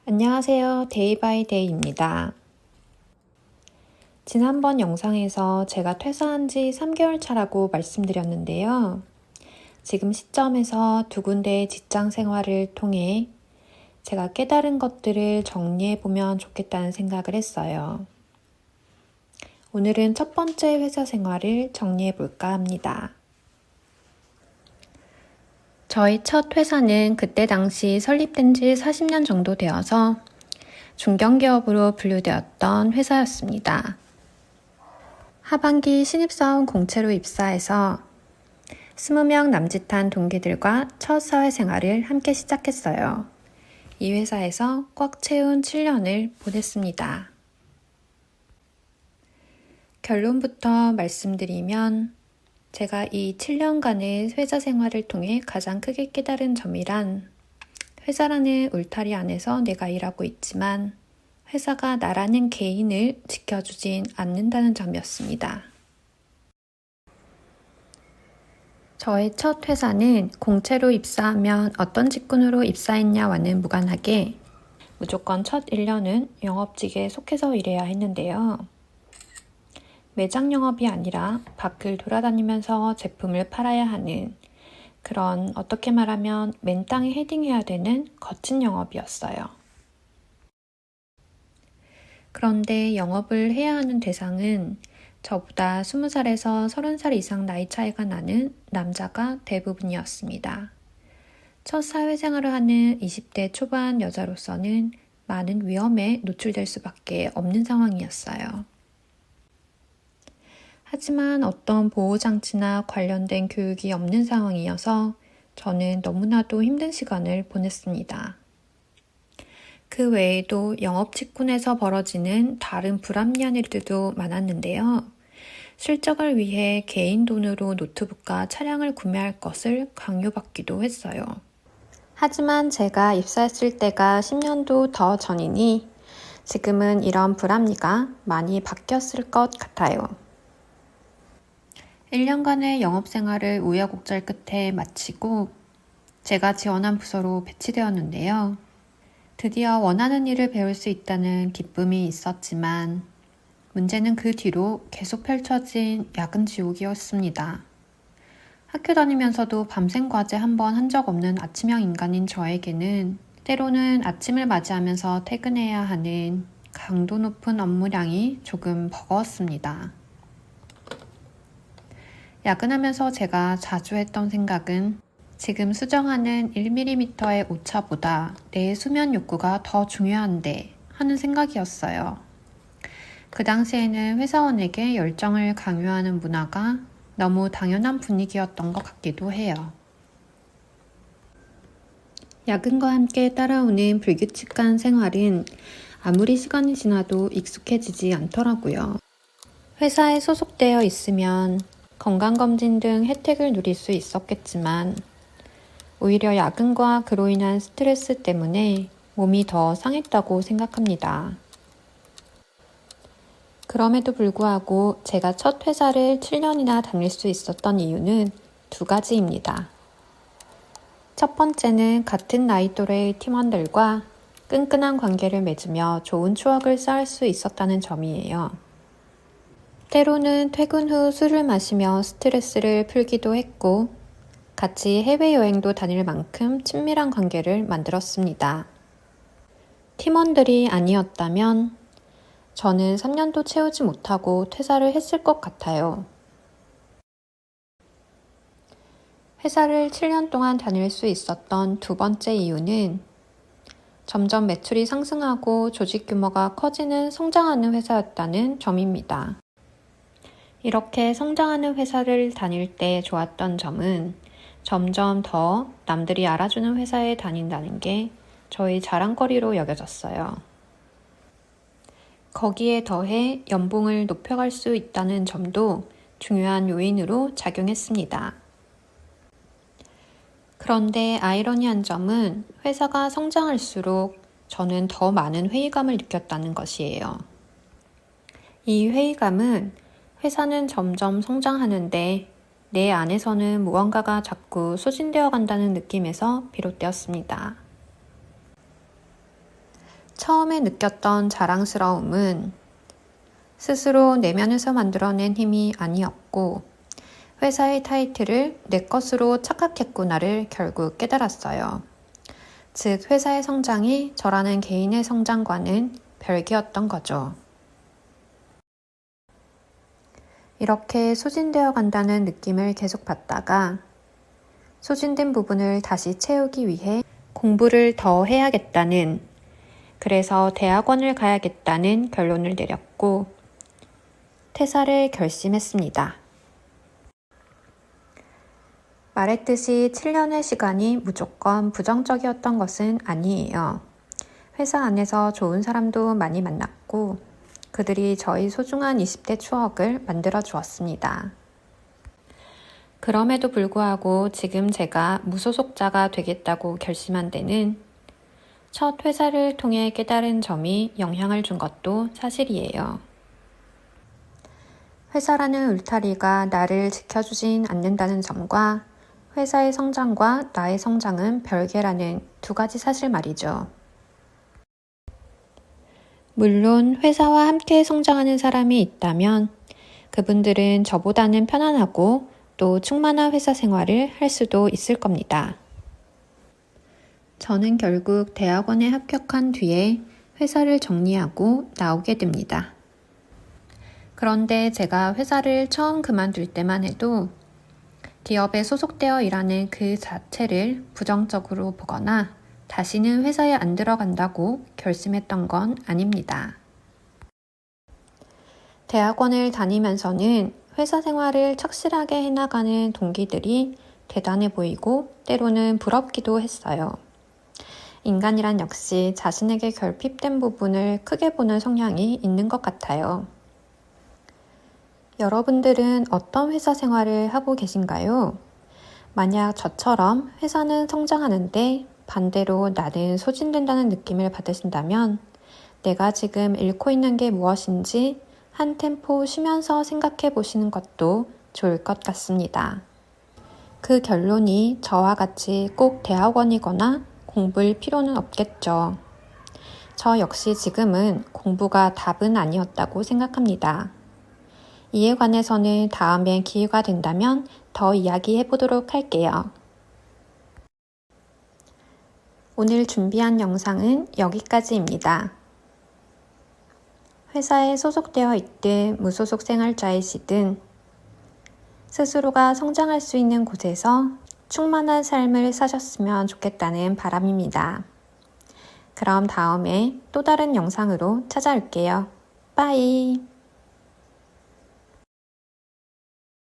안녕하세요. 데이바이데이입니다. 지난번 영상에서 제가 퇴사한 지 3개월 차라고 말씀드렸는데요. 지금 시점에서 두 군데의 직장 생활을 통해 제가 깨달은 것들을 정리해보면 좋겠다는 생각을 했어요. 오늘은 첫 번째 회사 생활을 정리해볼까 합니다. 저희 첫 회사는 그때 당시 설립된 지 40년 정도 되어서 중견기업으로 분류되었던 회사였습니다. 하반기 신입사원 공채로 입사해서 20명 남짓한 동기들과 첫 사회생활을 함께 시작했어요. 이 회사에서 꽉 채운 7년을 보냈습니다. 결론부터 말씀드리면 제가 이 7년간의 회사 생활을 통해 가장 크게 깨달은 점이란 회사라는 울타리 안에서 내가 일하고 있지만 회사가 나라는 개인을 지켜주진 않는다는 점이었습니다. 저의 첫 회사는 공채로 입사하면 어떤 직군으로 입사했냐와는 무관하게 무조건 첫 1년은 영업직에 속해서 일해야 했는데요. 매장 영업이 아니라 밖을 돌아다니면서 제품을 팔아야 하는 그런 어떻게 말하면 맨 땅에 헤딩해야 되는 거친 영업이었어요. 그런데 영업을 해야 하는 대상은 저보다 20살에서 30살 이상 나이 차이가 나는 남자가 대부분이었습니다. 첫 사회생활을 하는 20대 초반 여자로서는 많은 위험에 노출될 수밖에 없는 상황이었어요. 하지만 어떤 보호장치나 관련된 교육이 없는 상황이어서 저는 너무나도 힘든 시간을 보냈습니다. 그 외에도 영업 직군에서 벌어지는 다른 불합리한 일들도 많았는데요. 실적을 위해 개인 돈으로 노트북과 차량을 구매할 것을 강요받기도 했어요. 하지만 제가 입사했을 때가 10년도 더 전이니 지금은 이런 불합리가 많이 바뀌었을 것 같아요. 1년간의 영업생활을 우여곡절 끝에 마치고 제가 지원한 부서로 배치되었는데요. 드디어 원하는 일을 배울 수 있다는 기쁨이 있었지만 문제는 그 뒤로 계속 펼쳐진 야근 지옥이었습니다. 학교 다니면서도 밤샘 과제 한 번 한 적 없는 아침형 인간인 저에게는 때로는 아침을 맞이하면서 퇴근해야 하는 강도 높은 업무량이 조금 버거웠습니다. 야근하면서 제가 자주 했던 생각은 지금 수정하는 1mm의 오차보다 내 수면 욕구가 더 중요한데 하는 생각이었어요. 그 당시에는 회사원에게 열정을 강요하는 문화가 너무 당연한 분위기였던 것 같기도 해요. 야근과 함께 따라오는 불규칙한 생활은 아무리 시간이 지나도 익숙해지지 않더라고요. 회사에 소속되어 있으면 건강검진 등 혜택을 누릴 수 있었겠지만 오히려 야근과 그로 인한 스트레스 때문에 몸이 더 상했다고 생각합니다. 그럼에도 불구하고 제가 첫 회사를 7년이나 다닐 수 있었던 이유는 두 가지입니다. 첫 번째는 같은 나이 또래의 팀원들과 끈끈한 관계를 맺으며 좋은 추억을 쌓을 수 있었다는 점이에요. 때로는 퇴근 후 술을 마시며 스트레스를 풀기도 했고 같이 해외여행도 다닐 만큼 친밀한 관계를 만들었습니다. 팀원들이 아니었다면 저는 3년도 채우지 못하고 퇴사를 했을 것 같아요. 회사를 7년 동안 다닐 수 있었던 두 번째 이유는 점점 매출이 상승하고 조직 규모가 커지는 성장하는 회사였다는 점입니다. 이렇게 성장하는 회사를 다닐 때 좋았던 점은 점점 더 남들이 알아주는 회사에 다닌다는 게 저희 자랑거리로 여겨졌어요. 거기에 더해 연봉을 높여갈 수 있다는 점도 중요한 요인으로 작용했습니다. 그런데 아이러니한 점은 회사가 성장할수록 저는 더 많은 회의감을 느꼈다는 것이에요. 이 회의감은 회사는 점점 성장하는데 내 안에서는 무언가가 자꾸 소진되어 간다는 느낌에서 비롯되었습니다. 처음에 느꼈던 자랑스러움은 스스로 내면에서 만들어낸 힘이 아니었고 회사의 타이틀을 내 것으로 착각했구나를 결국 깨달았어요. 즉 회사의 성장이 저라는 개인의 성장과는 별개였던 거죠. 이렇게 소진되어 간다는 느낌을 계속 받다가 소진된 부분을 다시 채우기 위해 공부를 더 해야겠다는, 그래서 대학원을 가야겠다는 결론을 내렸고 퇴사를 결심했습니다. 말했듯이 7년의 시간이 무조건 부정적이었던 것은 아니에요. 회사 안에서 좋은 사람도 많이 만났고 그들이 저희 소중한 20대 추억을 만들어 주었습니다. 그럼에도 불구하고 지금 제가 무소속자가 되겠다고 결심한 데는 첫 회사를 통해 깨달은 점이 영향을 준 것도 사실이에요. 회사라는 울타리가 나를 지켜주진 않는다는 점과 회사의 성장과 나의 성장은 별개라는 두 가지 사실 말이죠. 물론 회사와 함께 성장하는 사람이 있다면 그분들은 저보다는 편안하고 또 충만한 회사 생활을 할 수도 있을 겁니다. 저는 결국 대학원에 합격한 뒤에 회사를 정리하고 나오게 됩니다. 그런데 제가 회사를 처음 그만둘 때만 해도 기업에 소속되어 일하는 그 자체를 부정적으로 보거나 다시는 회사에 안 들어간다고 결심했던 건 아닙니다. 대학원을 다니면서는 회사 생활을 착실하게 해나가는 동기들이 대단해 보이고 때로는 부럽기도 했어요. 인간이란 역시 자신에게 결핍된 부분을 크게 보는 성향이 있는 것 같아요. 여러분들은 어떤 회사 생활을 하고 계신가요? 만약 저처럼 회사는 성장하는데 반대로 나는 소진된다는 느낌을 받으신다면 내가 지금 잃고 있는 게 무엇인지 한 템포 쉬면서 생각해 보시는 것도 좋을 것 같습니다. 그 결론이 저와 같이 꼭 대학원이거나 공부일 필요는 없겠죠. 저 역시 지금은 공부가 답은 아니었다고 생각합니다. 이에 관해서는 다음에 기회가 된다면 더 이야기해 보도록 할게요. 오늘 준비한 영상은 여기까지입니다. 회사에 소속되어 있든 무소속 생활자이시든 스스로가 성장할 수 있는 곳에서 충만한 삶을 사셨으면 좋겠다는 바람입니다. 그럼 다음에 또 다른 영상으로 찾아올게요. 빠이!